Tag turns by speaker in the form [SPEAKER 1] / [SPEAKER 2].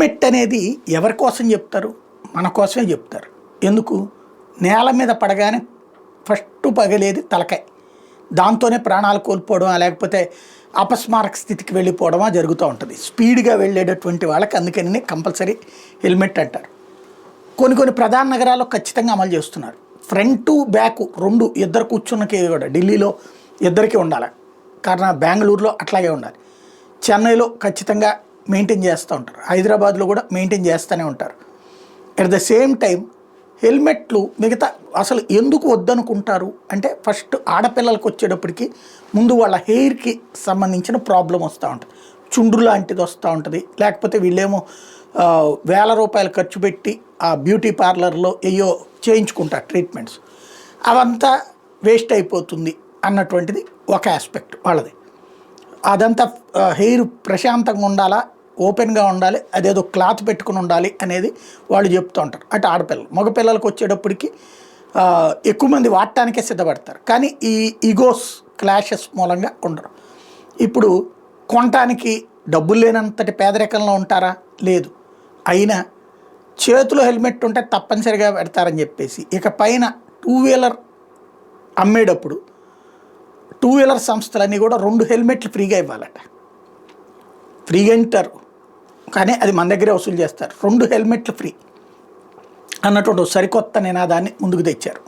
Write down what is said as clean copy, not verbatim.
[SPEAKER 1] Helmet అనేది ఎవరి కోసం చెప్తారు? మన కోసమే చెప్తారు. ఎందుకు? నేల మీద పడగానే ఫస్ట్ పగిలేది తలకాయ, దాంతోనే ప్రాణాలు కోల్పోవడం లేకపోతే అపస్మారక స్థితికి వెళ్ళిపోవడమా జరుగుతూ ఉంటుంది. స్పీడ్గా వెళ్ళేటటువంటి వాళ్ళకి అందుకని కంపల్సరీ హెల్మెట్ అంటారు. కొన్ని ప్రధాన నగరాల్లో ఖచ్చితంగా అమలు చేస్తున్నారు. ఫ్రంట్ బ్యాక్ రెండు ఇద్దరు కూర్చున్నకి కూడా ఢిల్లీలో ఇద్దరికి ఉండాలి, కారణం బెంగళూరులో అట్లాగే ఉండాలి, చెన్నైలో ఖచ్చితంగా మెయింటైన్ చేస్తూ ఉంటారు, హైదరాబాద్లో కూడా మెయింటైన్ చేస్తూనే ఉంటారు. అట్ ద సేమ్ టైం హెల్మెట్లు మిగతా అసలు ఎందుకు వద్దనుకుంటారు అంటే, ఫస్ట్ ఆడపిల్లలకు వచ్చేటప్పటికి ముందు వాళ్ళ హెయిర్కి సంబంధించిన ప్రాబ్లం వస్తూ ఉంటుంది, చుండ్రు లాంటిది వస్తూ ఉంటుంది. లేకపోతే వీళ్ళేమో వేల రూపాయలు ఖర్చు పెట్టి ఆ బ్యూటీ పార్లర్లో ఏయో చేయించుకుంటారు ట్రీట్మెంట్స్, అవంతా వేస్ట్ అయిపోతుంది అన్నటువంటిది ఒక ఆస్పెక్ట్ వాళ్ళది. అదంతా హెయిర్ ప్రశాంతంగా ఉండాలా, ఓపెన్గా ఉండాలి, అదేదో క్లాత్ పెట్టుకుని ఉండాలి అనేది వాళ్ళు చెప్తూ ఉంటారు. అటు ఆడపిల్లలు. మగపిల్లలకు వచ్చేటప్పటికి ఎక్కువ మంది వాడటానికే సిద్ధపడతారు, కానీ ఈ ఈగోస్ క్లాషెస్ మూలంగా ఉండరు. ఇప్పుడు కొనటానికి డబ్బులు లేనంతటి పేదరికంలో ఉంటారా? లేదు. అయినా చేతిలో హెల్మెట్ ఉంటే తప్పనిసరిగా పెడతారని చెప్పేసి ఇక పైన టూ వీలర్ అమ్మేటప్పుడు టూ వీలర్ సంస్థలన్నీ కూడా 2 హెల్మెట్లు ఫ్రీగా ఇవ్వాలట. ఫ్రీగా అంటారు కానీ అది మన దగ్గరే వసూలు చేస్తారు. 2 హెల్మెట్లు ఫ్రీ అన్నటువంటి సరికొత్త నినాదాన్ని ముందుకు తెచ్చారు.